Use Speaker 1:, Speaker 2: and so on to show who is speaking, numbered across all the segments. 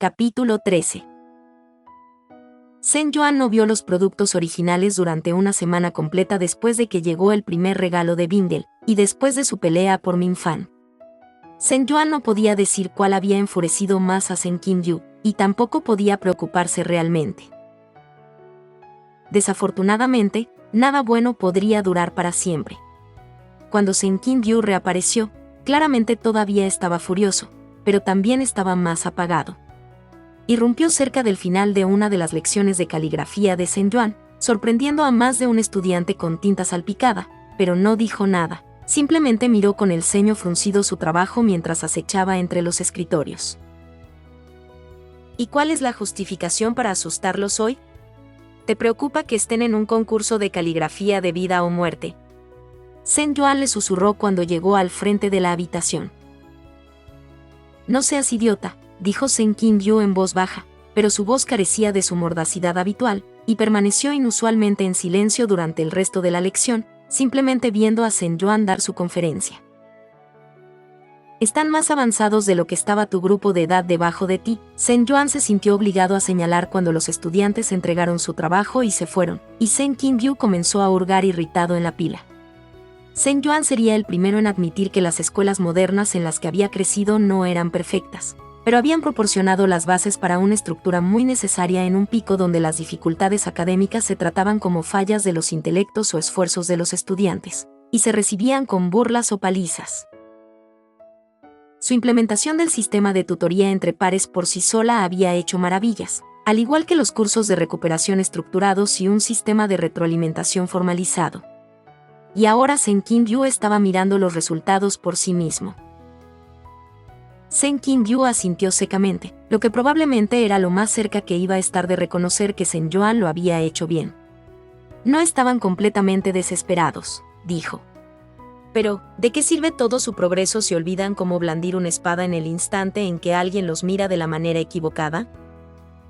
Speaker 1: Capítulo 13. Zhen Yuan no vio los productos originales durante una semana completa después de que llegó el primer regalo de Bindel, y después de su pelea por Minfan. Zhen Yuan no podía decir cuál había enfurecido más a Zhen Qingyu, y tampoco podía preocuparse realmente. Desafortunadamente, nada bueno podría durar para siempre. Cuando Zhen Qingyu reapareció, claramente todavía estaba furioso, pero también estaba más apagado. Irrumpió cerca del final de una de las lecciones de caligrafía de Zhen Yuan, sorprendiendo a más de un estudiante con tinta salpicada, pero no dijo nada, simplemente miró con el ceño fruncido su trabajo mientras acechaba entre los escritorios. ¿Y cuál es la justificación para asustarlos hoy? ¿Te preocupa que estén en un concurso de caligrafía de vida o muerte? Zhen Yuan le susurró cuando llegó al frente de la habitación. No seas idiota, dijo Zhen Qingyu en voz baja, pero su voz carecía de su mordacidad habitual, y permaneció inusualmente en silencio durante el resto de la lección, simplemente viendo a Zhen Yuan dar su conferencia. Están más avanzados de lo que estaba tu grupo de edad debajo de ti. Zhen Yuan se sintió obligado a señalar cuando los estudiantes entregaron su trabajo y se fueron, y Zhen Qingyu comenzó a hurgar irritado en la pila. Zhen Yuan sería el primero en admitir que las escuelas modernas en las que había crecido no eran perfectas, pero habían proporcionado las bases para una estructura muy necesaria en un pico donde las dificultades académicas se trataban como fallas de los intelectos o esfuerzos de los estudiantes, y se recibían con burlas o palizas. Su implementación del sistema de tutoría entre pares por sí sola había hecho maravillas, al igual que los cursos de recuperación estructurados y un sistema de retroalimentación formalizado. Y ahora Zhen Qingyu estaba mirando los resultados por sí mismo. Zhen Qingyu asintió secamente, lo que probablemente era lo más cerca que iba a estar de reconocer que Zhen Yuan lo había hecho bien. No estaban completamente desesperados, dijo. Pero, ¿de qué sirve todo su progreso si olvidan cómo blandir una espada en el instante en que alguien los mira de la manera equivocada?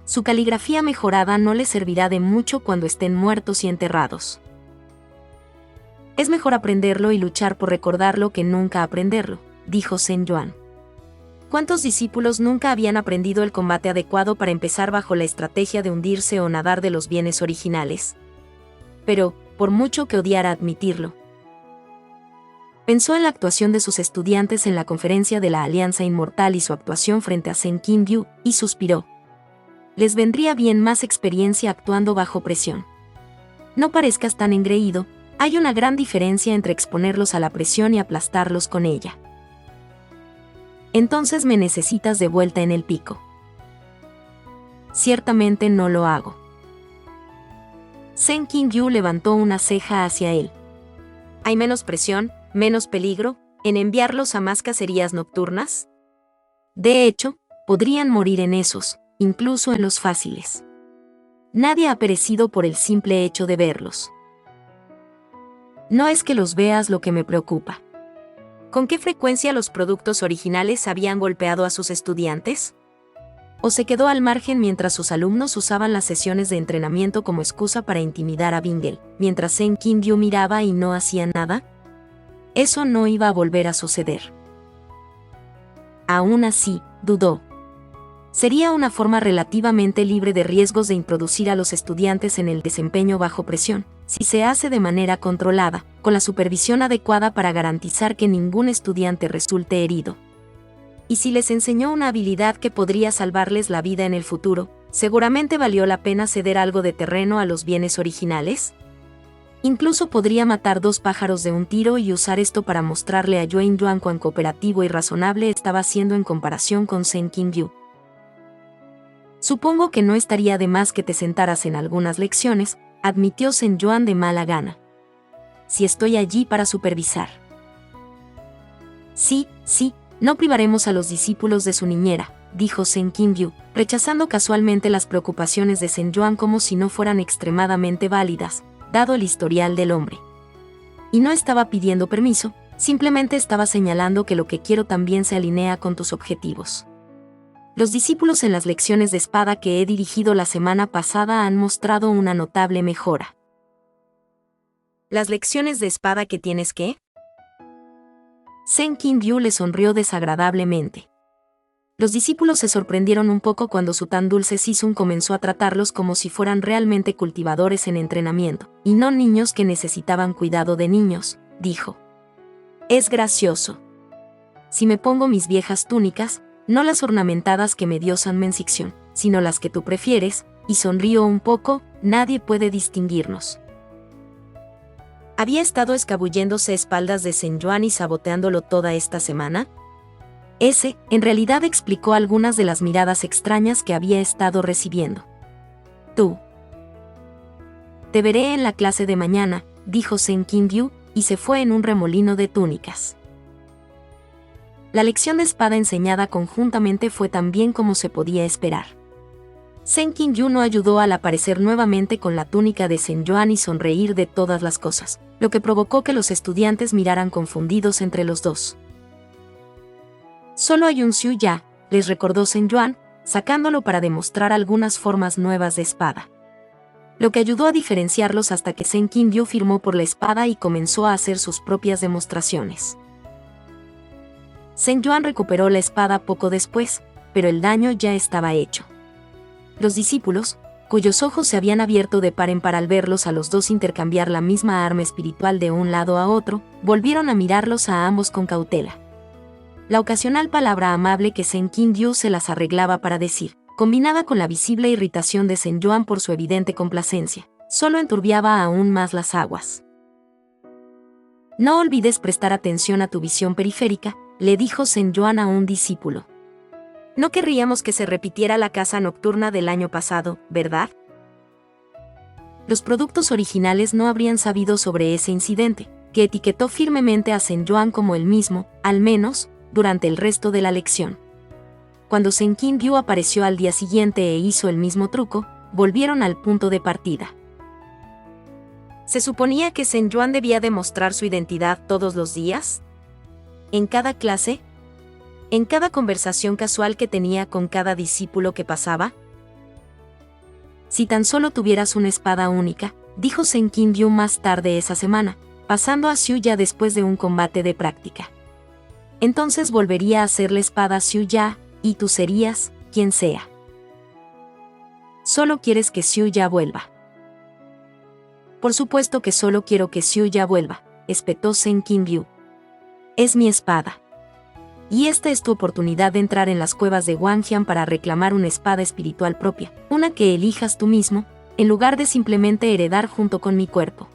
Speaker 1: Su caligrafía mejorada no les servirá de mucho cuando estén muertos y enterrados. Es mejor aprenderlo y luchar por recordarlo que nunca aprenderlo, dijo Zhen Yuan. ¿Cuántos discípulos nunca habían aprendido el combate adecuado para empezar bajo la estrategia de hundirse o nadar de los bienes originales? Pero, por mucho que odiara admitirlo, pensó en la actuación de sus estudiantes en la conferencia de la Alianza Inmortal y su actuación frente a Zhen Qingyu, y suspiró. Les vendría bien más experiencia actuando bajo presión. No parezcas tan engreído, hay una gran diferencia entre exponerlos a la presión y aplastarlos con ella. Entonces me necesitas de vuelta en el pico. Ciertamente no lo hago. Zhen Qingyu levantó una ceja hacia él. ¿Hay menos presión, menos peligro, en enviarlos a más cacerías nocturnas? De hecho, podrían morir en esos, incluso en los fáciles. Nadie ha perecido por el simple hecho de verlos. No es que los veas lo que me preocupa. ¿Con qué frecuencia los productos originales habían golpeado a sus estudiantes? ¿O se quedó al margen mientras sus alumnos usaban las sesiones de entrenamiento como excusa para intimidar a Bindel, mientras Zhen Qingyu miraba y no hacía nada? Eso no iba a volver a suceder. Aún así, dudó. Sería una forma relativamente libre de riesgos de introducir a los estudiantes en el desempeño bajo presión, si se hace de manera controlada, con la supervisión adecuada para garantizar que ningún estudiante resulte herido. Y si les enseñó una habilidad que podría salvarles la vida en el futuro, ¿seguramente valió la pena ceder algo de terreno a los bienes originales? Incluso podría matar dos pájaros de un tiro y usar esto para mostrarle a Zhen Yuan cuán cooperativo y razonable estaba siendo en comparación con Zhen Qingyu. Supongo que no estaría de más que te sentaras en algunas lecciones, admitió Zhen Yuan de mala gana. Si estoy allí para supervisar. Sí, no privaremos a los discípulos de su niñera, dijo Zhen Qingyu, rechazando casualmente las preocupaciones de Zhen Yuan como si no fueran extremadamente válidas, dado el historial del hombre. Y no estaba pidiendo permiso, simplemente estaba señalando que lo que quiero también se alinea con tus objetivos. Los discípulos en las lecciones de espada que he dirigido la semana pasada han mostrado una notable mejora. ¿Las lecciones de espada que tienes qué? Zhen Qingyu le sonrió desagradablemente. Los discípulos se sorprendieron un poco cuando su tan dulce Sisun comenzó a tratarlos como si fueran realmente cultivadores en entrenamiento, y no niños que necesitaban cuidado de niños, dijo. Es gracioso. Si me pongo mis viejas túnicas, no las ornamentadas que me dio San Mensixion, sino las que tú prefieres, y sonrío un poco, nadie puede distinguirnos. ¿Había estado escabulléndose a espaldas de San Juan y saboteándolo toda esta semana? Ese, en realidad, explicó algunas de las miradas extrañas que había estado recibiendo. Tú. Te veré en la clase de mañana, dijo Sen Qingyu, y se fue en un remolino de túnicas. La lección de espada enseñada conjuntamente fue tan bien como se podía esperar. Sen Qingyu no ayudó al aparecer nuevamente con la túnica de Sen Yuan y sonreír de todas las cosas, lo que provocó que los estudiantes miraran confundidos entre los dos. Solo hay un Xiu Ya, les recordó Sen Yuan, sacándolo para demostrar algunas formas nuevas de espada. Lo que ayudó a diferenciarlos hasta que Sen Qingyu firmó por la espada y comenzó a hacer sus propias demostraciones. Sen Yuan recuperó la espada poco después, pero el daño ya estaba hecho. Los discípulos, cuyos ojos se habían abierto de par en par al verlos a los dos intercambiar la misma arma espiritual de un lado a otro, volvieron a mirarlos a ambos con cautela. La ocasional palabra amable que Sen Qingyu se las arreglaba para decir, combinada con la visible irritación de Sen Yuan por su evidente complacencia, solo enturbiaba aún más las aguas. No olvides prestar atención a tu visión periférica, le dijo Sen Yuan a un discípulo. No querríamos que se repitiera la caza nocturna del año pasado, ¿verdad? Los productos originales no habrían sabido sobre ese incidente, que etiquetó firmemente a Sen Yuan como el mismo, al menos, durante el resto de la lección. Cuando Sen Qingyu apareció al día siguiente e hizo el mismo truco, volvieron al punto de partida. ¿Se suponía que Sen Yuan debía demostrar su identidad todos los días? ¿En cada clase? ¿En cada conversación casual que tenía con cada discípulo que pasaba? Si tan solo tuvieras una espada única, dijo Sen Qingyu más tarde esa semana, pasando a Xiu Ya después de un combate de práctica. Entonces volvería a ser la espada Xiu Ya, y tú serías, quien sea. Solo quieres que Xiu Ya vuelva. Por supuesto que solo quiero que Xiu Ya vuelva, espetó Sen Qingyu. Es mi espada. Y esta es tu oportunidad de entrar en las cuevas de Wangjian para reclamar una espada espiritual propia, una que elijas tú mismo, en lugar de simplemente heredar junto con mi cuerpo.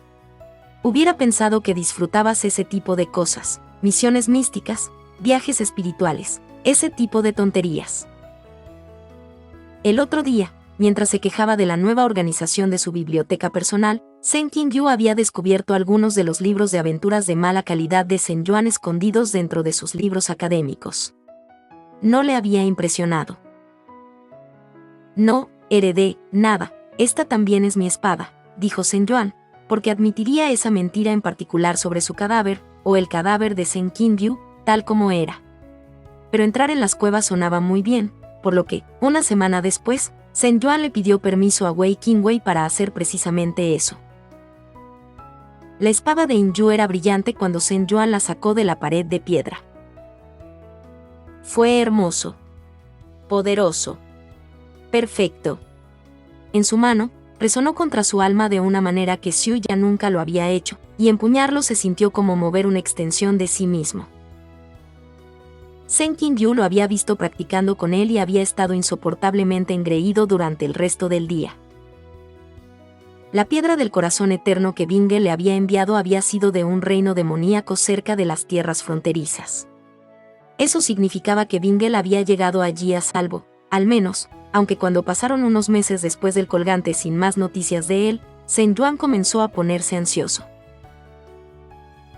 Speaker 1: Hubiera pensado que disfrutabas ese tipo de cosas, misiones místicas, viajes espirituales, ese tipo de tonterías. El otro día, mientras se quejaba de la nueva organización de su biblioteca personal, Sen Qingyu había descubierto algunos de los libros de aventuras de mala calidad de Sen Yuan escondidos dentro de sus libros académicos. No le había impresionado. No, heredé, nada, esta también es mi espada, dijo Sen Yuan, porque admitiría esa mentira en particular sobre su cadáver, o el cadáver de Sen Qingyu, tal como era. Pero entrar en las cuevas sonaba muy bien, por lo que, una semana después, Sen Yuan le pidió permiso a Wei Qingwei para hacer precisamente eso. La espada de Inyu era brillante cuando Sen Yuan la sacó de la pared de piedra. Fue hermoso. Poderoso. Perfecto. En su mano, resonó contra su alma de una manera que Xiu Ya nunca lo había hecho, y empuñarlo se sintió como mover una extensión de sí mismo. Sen Qingyu lo había visto practicando con él y había estado insoportablemente engreído durante el resto del día. La piedra del corazón eterno que Binge le había enviado había sido de un reino demoníaco cerca de las tierras fronterizas. Eso significaba que Binge había llegado allí a salvo, al menos, aunque cuando pasaron unos meses después del colgante sin más noticias de él, Sen Yuan comenzó a ponerse ansioso.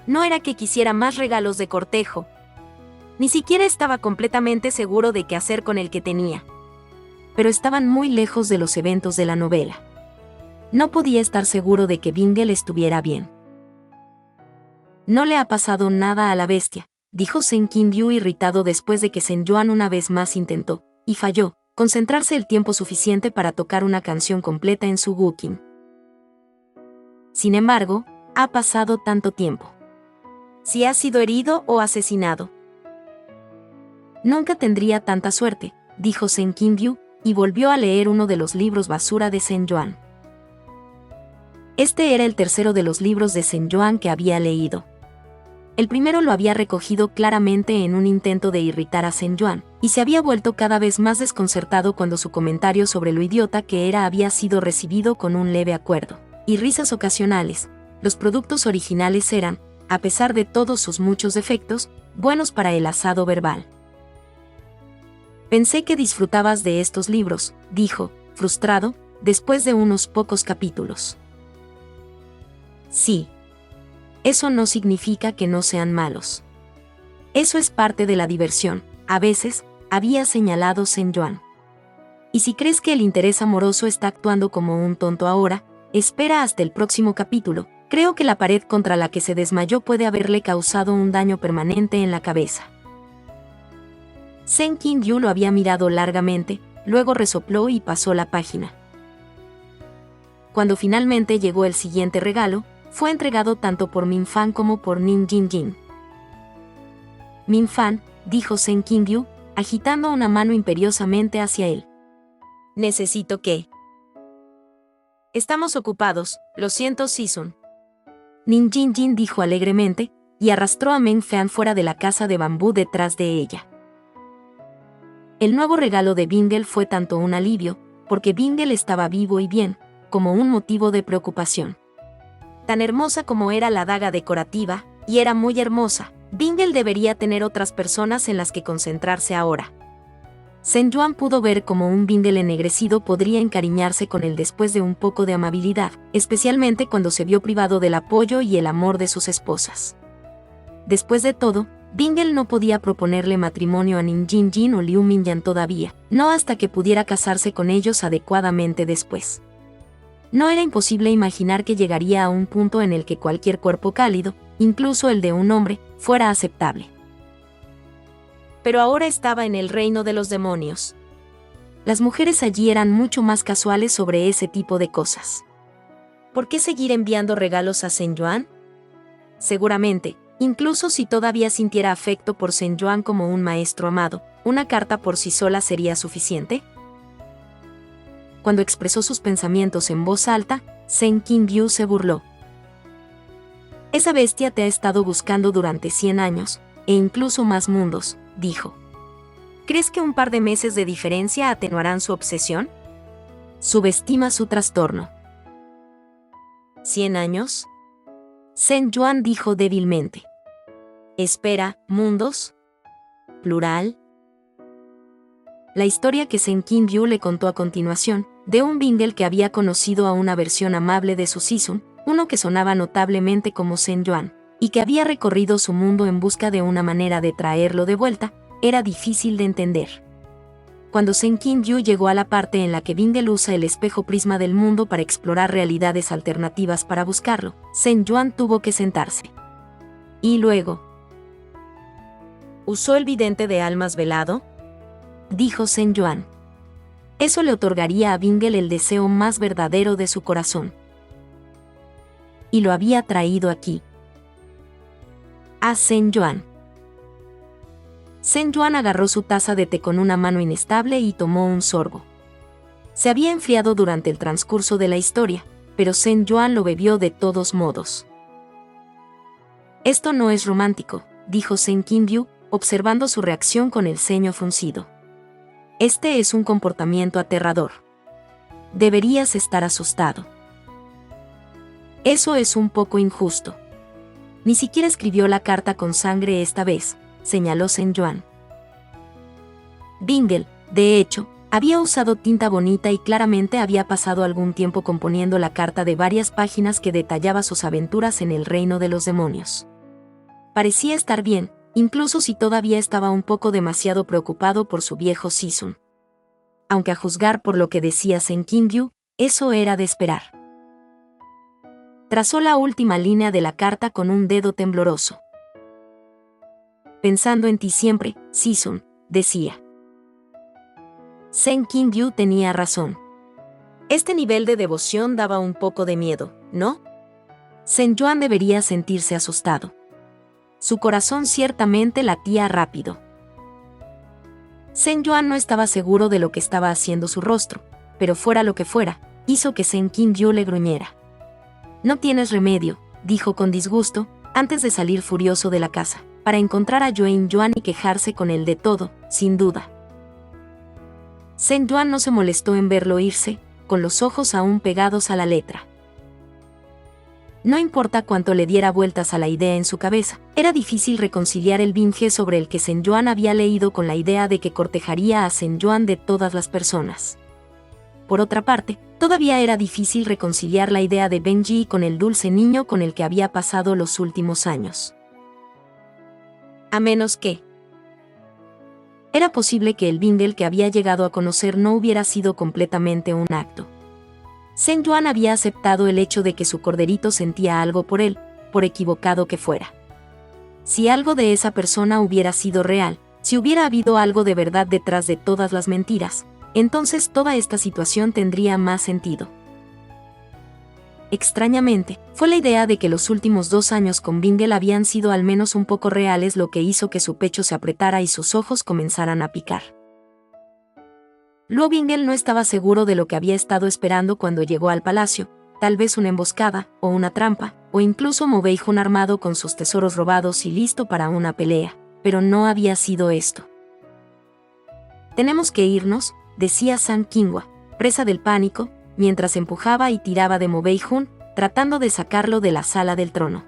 Speaker 1: No era que quisiera más regalos de cortejo. Ni siquiera estaba completamente seguro de qué hacer con el que tenía. Pero estaban muy lejos de los eventos de la novela. No podía estar seguro de que Bingle estuviera bien. No le ha pasado nada a la bestia, dijo Sen Qingyu irritado después de que Sen Yuan una vez más intentó, y falló, concentrarse el tiempo suficiente para tocar una canción completa en su Guqin. Sin embargo, ha pasado tanto tiempo. Si ha sido herido o asesinado. Nunca tendría tanta suerte, dijo Shen Qingbyu, y volvió a leer uno de los libros basura de Shen Yuan. Este era el tercero de los libros de Shen Yuan que había leído. El primero lo había recogido claramente en un intento de irritar a Shen Yuan, y se había vuelto cada vez más desconcertado cuando su comentario sobre lo idiota que era había sido recibido con un leve acuerdo y risas ocasionales. Los productos originales eran, a pesar de todos sus muchos defectos, buenos para el asado verbal. Pensé que disfrutabas de estos libros, dijo, frustrado, después de unos pocos capítulos. Sí. Eso no significa que no sean malos. Eso es parte de la diversión, a veces, había señalado Shen Yuan. Y si crees que el interés amoroso está actuando como un tonto ahora, espera hasta el próximo capítulo. Creo que la pared contra la que se desmayó puede haberle causado un daño permanente en la cabeza. Shen Qingbyu lo había mirado largamente, luego resopló y pasó la página. Cuando finalmente llegó el siguiente regalo, fue entregado tanto por Min Fan como por Nin Jinjin. Min Fan, dijo Shen Qingbyu, agitando una mano imperiosamente hacia él. Necesito que... Estamos ocupados, lo siento, Sisun. Nin Jinjin dijo alegremente, y arrastró a Min Fan fuera de la casa de bambú detrás de ella. El nuevo regalo de Bingle fue tanto un alivio, porque Bingle estaba vivo y bien, como un motivo de preocupación. Tan hermosa como era la daga decorativa, y era muy hermosa, Bingle debería tener otras personas en las que concentrarse ahora. Shen Yuan pudo ver cómo un Bingle ennegrecido podría encariñarse con él después de un poco de amabilidad, especialmente cuando se vio privado del apoyo y el amor de sus esposas. Después de todo, Bingle no podía proponerle matrimonio a Nin Jinjin o Liu Mingyan todavía, no hasta que pudiera casarse con ellos adecuadamente después. No era imposible imaginar que llegaría a un punto en el que cualquier cuerpo cálido, incluso el de un hombre, fuera aceptable. Pero ahora estaba en el reino de los demonios. Las mujeres allí eran mucho más casuales sobre ese tipo de cosas. ¿Por qué seguir enviando regalos a Shen Yuan? Seguramente, incluso si todavía sintiera afecto por Shen Yuan como un maestro amado, ¿una carta por sí sola sería suficiente? Cuando expresó sus pensamientos en voz alta, Shen Qingbyu se burló. Esa bestia te ha estado buscando durante 100 años, e incluso más mundos, dijo. ¿Crees que un par de meses de diferencia atenuarán su obsesión? Subestima su trastorno. ¿100 años? Shen Yuan dijo débilmente. Espera, ¿mundos? ¿Plural? La historia que Shen Qingbyu le contó a continuación, de un Bingle que había conocido a una versión amable de su Sisun, uno que sonaba notablemente como Shen Yuan, y que había recorrido su mundo en busca de una manera de traerlo de vuelta, era difícil de entender. Cuando Shen Qingbyu llegó a la parte en la que Bingle usa el espejo prisma del mundo para explorar realidades alternativas para buscarlo, Shen Yuan tuvo que sentarse. Y luego... ¿Usó el vidente de almas velado? Dijo Shen Yuan. Eso le otorgaría a Bingle el deseo más verdadero de su corazón. Y lo había traído aquí. A Shen Yuan. Shen Yuan agarró su taza de té con una mano inestable y tomó un sorbo. Se había enfriado durante el transcurso de la historia, pero Shen Yuan lo bebió de todos modos. Esto no es romántico, dijo Shen Qingbyu, observando su reacción con el ceño fruncido. Este es un comportamiento aterrador. Deberías estar asustado. Eso es un poco injusto. Ni siquiera escribió la carta con sangre esta vez, señaló Shen Yuan. Bingle, de hecho, había usado tinta bonita y claramente había pasado algún tiempo componiendo la carta de varias páginas que detallaba sus aventuras en el reino de los demonios. Parecía estar bien, incluso si todavía estaba un poco demasiado preocupado por su viejo Sisun. Aunque a juzgar por lo que decía Shen Qingbyu, eso era de esperar. Trazó la última línea de la carta con un dedo tembloroso. Pensando en ti siempre, Sisun, decía. Shen Qingbyu tenía razón. Este nivel de devoción daba un poco de miedo, ¿no? Shen Yuan debería sentirse asustado. Su corazón ciertamente latía rápido. Shen Yuan no estaba seguro de lo que estaba haciendo su rostro, pero fuera lo que fuera, hizo que Shen Qingyu le gruñera. «No tienes remedio», dijo con disgusto, antes de salir furioso de la casa, para encontrar a Yuan Yuan y quejarse con él de todo, sin duda. Shen Yuan no se molestó en verlo irse, con los ojos aún pegados a la letra. No importa cuánto le diera vueltas a la idea en su cabeza, era difícil reconciliar el binge sobre el que Shen Yuan había leído con la idea de que cortejaría a Shen Yuan de todas las personas. Por otra parte, todavía era difícil reconciliar la idea de Benji con el dulce niño con el que había pasado los últimos años. A menos que... Era posible que el Bingle que había llegado a conocer no hubiera sido completamente un acto. Shen Yuan había aceptado el hecho de que su corderito sentía algo por él, por equivocado que fuera. Si algo de esa persona hubiera sido real, si hubiera habido algo de verdad detrás de todas las mentiras, entonces toda esta situación tendría más sentido. Extrañamente, fue la idea de que los últimos 2 años con Bingle habían sido al menos un poco reales lo que hizo que su pecho se apretara y sus ojos comenzaran a picar. Luo Bingle no estaba seguro de lo que había estado esperando cuando llegó al palacio, tal vez una emboscada, o una trampa, o incluso Mo Beijun armado con sus tesoros robados y listo para una pelea, pero no había sido esto. «Tenemos que irnos», decía Zhang Qinghua, presa del pánico, mientras empujaba y tiraba de Mo Beijun, tratando de sacarlo de la sala del trono.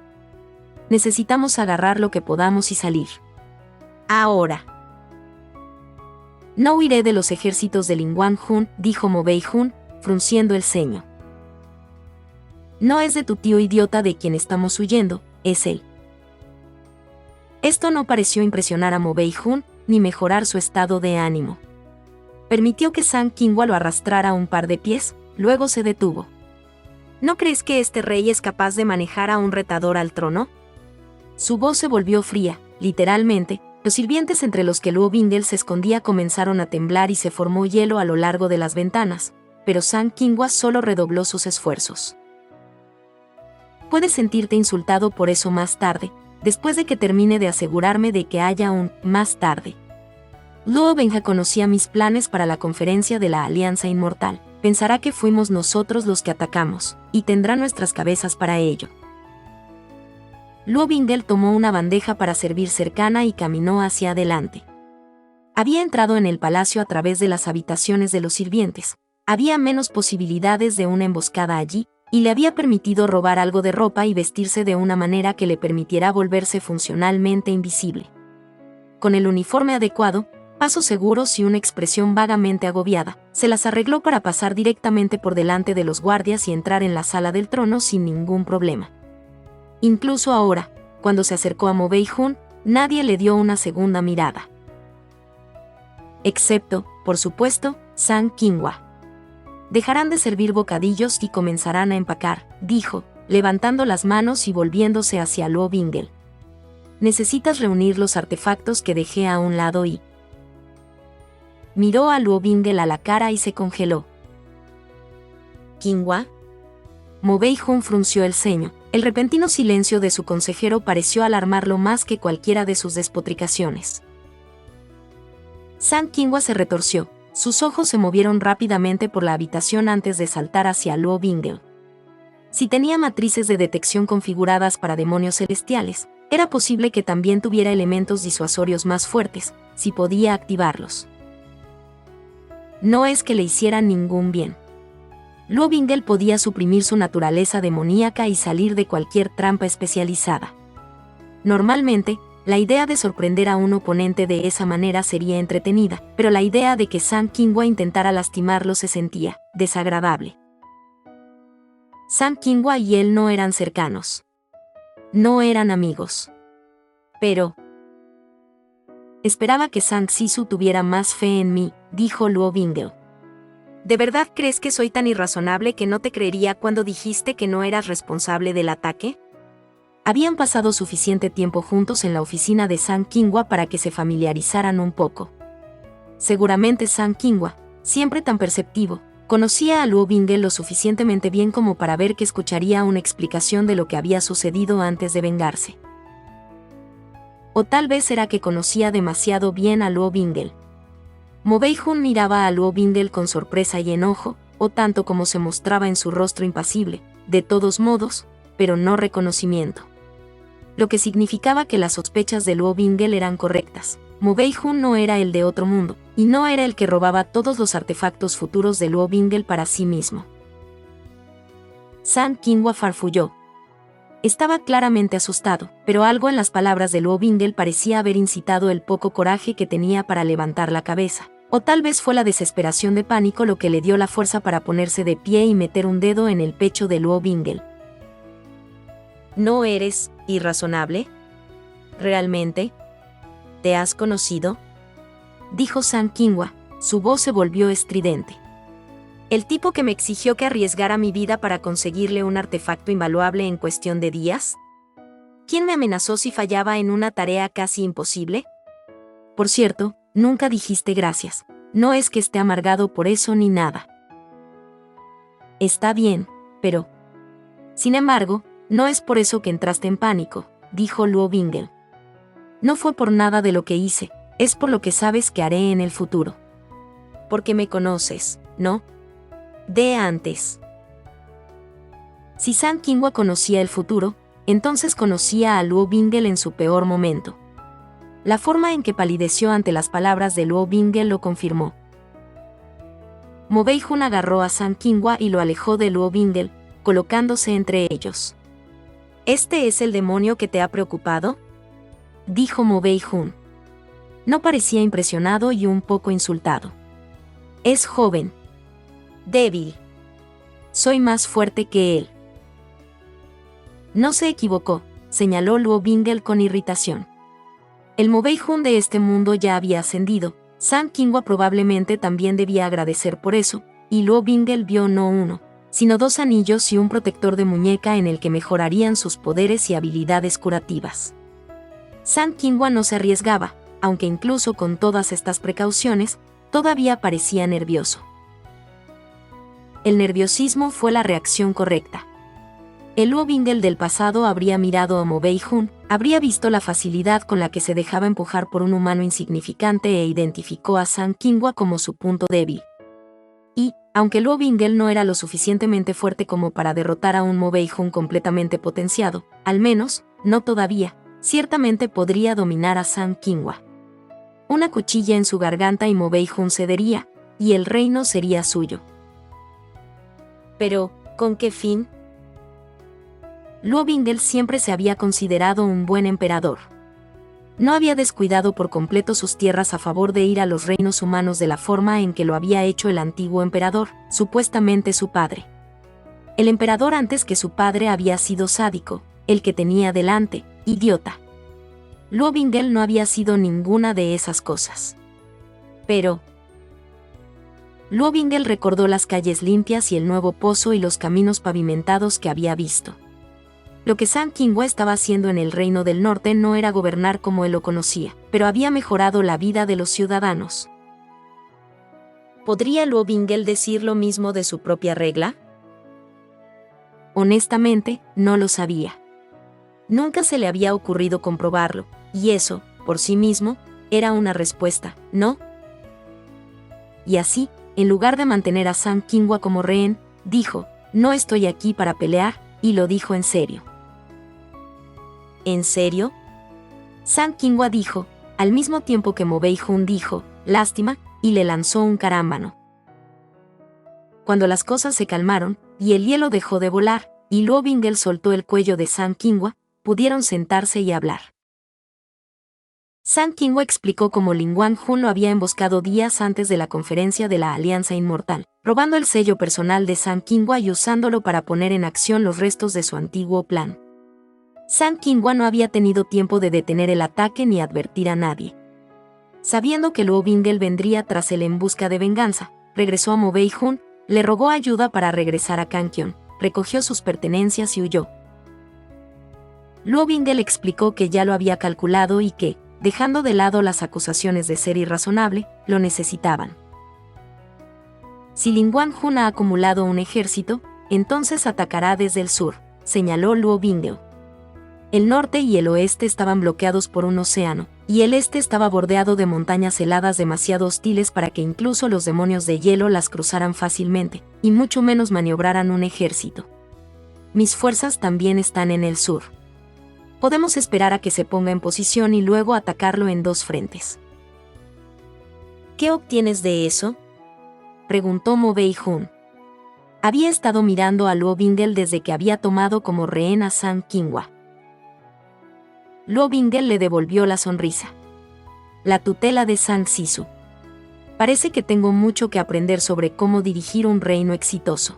Speaker 1: «Necesitamos agarrar lo que podamos y salir. Ahora». «No huiré de los ejércitos de Lin Wanjun», dijo Mo Beijun, frunciendo el ceño. «No es de tu tío idiota de quien estamos huyendo, es él». Esto no pareció impresionar a Mo Beijun, ni mejorar su estado de ánimo. Permitió que Zhang Qinghua lo arrastrara un par de pies, luego se detuvo. «¿No crees que este rey es capaz de manejar a un retador al trono?» Su voz se volvió fría, literalmente. Los sirvientes entre los que Luo Bingle se escondía comenzaron a temblar y se formó hielo a lo largo de las ventanas, pero Zhang Qinghua solo redobló sus esfuerzos. «Puedes sentirte insultado por eso más tarde, después de que termine de asegurarme de que haya un más tarde. Luo Benja conocía mis planes para la conferencia de la Alianza Inmortal. Pensará que fuimos nosotros los que atacamos, y tendrá nuestras cabezas para ello». Luo Bingle tomó una bandeja para servir cercana y caminó hacia adelante. Había entrado en el palacio a través de las habitaciones de los sirvientes. Había menos posibilidades de una emboscada allí, y le había permitido robar algo de ropa y vestirse de una manera que le permitiera volverse funcionalmente invisible. Con el uniforme adecuado, pasos seguros y una expresión vagamente agobiada, se las arregló para pasar directamente por delante de los guardias y entrar en la sala del trono sin ningún problema. Incluso ahora, cuando se acercó a Mo Beijun, nadie le dio una segunda mirada. Excepto, por supuesto, Zhang Qinghua. «Dejarán de servir bocadillos y comenzarán a empacar», dijo, levantando las manos y volviéndose hacia Luo Bingle. «Necesitas reunir los artefactos que dejé a un lado y...». Miró a Luo Bingle a la cara y se congeló. «¿Qinghua?». Mo Beijun frunció el ceño. El repentino silencio de su consejero pareció alarmarlo más que cualquiera de sus despotricaciones. Zhang Qinghua se retorció. Sus ojos se movieron rápidamente por la habitación antes de saltar hacia Luo Bingle. Si tenía matrices de detección configuradas para demonios celestiales, era posible que también tuviera elementos disuasorios más fuertes, si podía activarlos. No es que le hicieran ningún bien. Luo Bingle podía suprimir su naturaleza demoníaca y salir de cualquier trampa especializada. Normalmente, la idea de sorprender a un oponente de esa manera sería entretenida, pero la idea de que Zhang Qinghua intentara lastimarlo se sentía desagradable. Zhang Qinghua y él no eran cercanos. No eran amigos. Pero... «Esperaba que Zhang Sisu tuviera más fe en mí», dijo Luo Bingle. «¿De verdad crees que soy tan irrazonable que no te creería cuando dijiste que no eras responsable del ataque?» Habían pasado suficiente tiempo juntos en la oficina de Zhang Qinghua para que se familiarizaran un poco. Seguramente Zhang Qinghua, siempre tan perceptivo, conocía a Luo Bingle lo suficientemente bien como para ver que escucharía una explicación de lo que había sucedido antes de vengarse. O tal vez era que conocía demasiado bien a Luo Bingle. Mo Bei-hun miraba a Luo Bingel con sorpresa y enojo, o tanto como se mostraba en su rostro impasible, de todos modos, pero no reconocimiento. Lo que significaba que las sospechas de Luo Bingel eran correctas. Mo Bei-hun no era el de otro mundo, y no era el que robaba todos los artefactos futuros de Luo Bingel para sí mismo. San Qinghua farfulló. Estaba claramente asustado, pero algo en las palabras de Luo Bingel parecía haber incitado el poco coraje que tenía para levantar la cabeza. O tal vez fue la desesperación de pánico lo que le dio la fuerza para ponerse de pie y meter un dedo en el pecho de Luo Bingel. ¿No eres irrazonable? ¿Realmente? ¿Te has conocido?, dijo San Qinghua. Su voz se volvió estridente. ¿El tipo que me exigió que arriesgara mi vida para conseguirle un artefacto invaluable en cuestión de días? ¿Quién me amenazó si fallaba en una tarea casi imposible? Por cierto, nunca dijiste gracias. No es que esté amargado por eso ni nada. Está bien, pero... Sin embargo, no es por eso que entraste en pánico, dijo Luo Bingel. No fue por nada de lo que hice, es por lo que sabes que haré en el futuro. Porque me conoces, ¿no? De antes. Si San Qinghua conocía el futuro, entonces conocía a Luo Bingel en su peor momento. La forma en que palideció ante las palabras de Luo Bingel lo confirmó. Mo Bei-hun agarró a San Qinghua y lo alejó de Luo Bingel, colocándose entre ellos. ¿Este es el demonio que te ha preocupado?, dijo Mo Bei-hun. No parecía impresionado y un poco insultado. Es joven. Débil. Soy más fuerte que él. No se equivocó, señaló Luo Bingel con irritación. El Mo Bei-hun de este mundo ya había ascendido, San Qinghua probablemente también debía agradecer por eso, y Luo Bingel vio no uno, sino 2 anillos y un protector de muñeca en el que mejorarían sus poderes y habilidades curativas. San Qinghua no se arriesgaba, aunque incluso con todas estas precauciones, todavía parecía nervioso. El nerviosismo fue la reacción correcta. El Luo Bingel del pasado habría mirado a Mo Bei-hun, habría visto la facilidad con la que se dejaba empujar por un humano insignificante e identificó a San Qinghua como su punto débil. Y, aunque Luo Bingel no era lo suficientemente fuerte como para derrotar a un Mo Bei-hun completamente potenciado, al menos, no todavía, ciertamente podría dominar a San Qinghua. Una cuchilla en su garganta y Mo Bei-hun cedería, y el reino sería suyo. Pero, ¿con qué fin? Luo Bingel siempre se había considerado un buen emperador. No había descuidado por completo sus tierras a favor de ir a los reinos humanos de la forma en que lo había hecho el antiguo emperador, supuestamente su padre. El emperador antes que su padre había sido sádico, el que tenía delante, idiota. Luo Bingel no había sido ninguna de esas cosas. Pero... Luo Bingel recordó las calles limpias y el nuevo pozo y los caminos pavimentados que había visto. Lo que San Qinghua estaba haciendo en el Reino del Norte no era gobernar como él lo conocía, pero había mejorado la vida de los ciudadanos. ¿Podría Luo Bingel decir lo mismo de su propia regla? Honestamente, no lo sabía. Nunca se le había ocurrido comprobarlo, y eso, por sí mismo, era una respuesta, ¿no? Y así, en lugar de mantener a San Qinghua como rehén, dijo, no estoy aquí para pelear, y lo dijo en serio. ¿En serio? San Qinghua dijo, al mismo tiempo que Mo Bei-hun dijo, lástima, y le lanzó un carámbano. Cuando las cosas se calmaron, y el hielo dejó de volar, y Luo Bingel soltó el cuello de San Qinghua, pudieron sentarse y hablar. San Qinghua explicó cómo Lin Guanghun lo había emboscado días antes de la conferencia de la Alianza Inmortal, robando el sello personal de San Qinghua y usándolo para poner en acción los restos de su antiguo plan. San Qinghua no había tenido tiempo de detener el ataque ni advertir a nadie. Sabiendo que Luo Bingel vendría tras él en busca de venganza, regresó a Mo Bei-hun, le rogó ayuda para regresar a Kangqion, recogió sus pertenencias y huyó. Luo Bingel explicó que ya lo había calculado y que, dejando de lado las acusaciones de ser irrazonable, lo necesitaban. Si Lin Guanghun ha acumulado un ejército, entonces atacará desde el sur, señaló Luo Bingel. El norte y el oeste estaban bloqueados por un océano, y el este estaba bordeado de montañas heladas demasiado hostiles para que incluso los demonios de hielo las cruzaran fácilmente, y mucho menos maniobraran un ejército. Mis fuerzas también están en el sur. Podemos esperar a que se ponga en posición y luego atacarlo en 2 frentes. ¿Qué obtienes de eso?, preguntó Mo Bei-hun. Había estado mirando a Luo Bingel desde que había tomado como rehén a San Qinghua. Luo Bingel le devolvió la sonrisa. La tutela de San Sisu. Parece que tengo mucho que aprender sobre cómo dirigir un reino exitoso.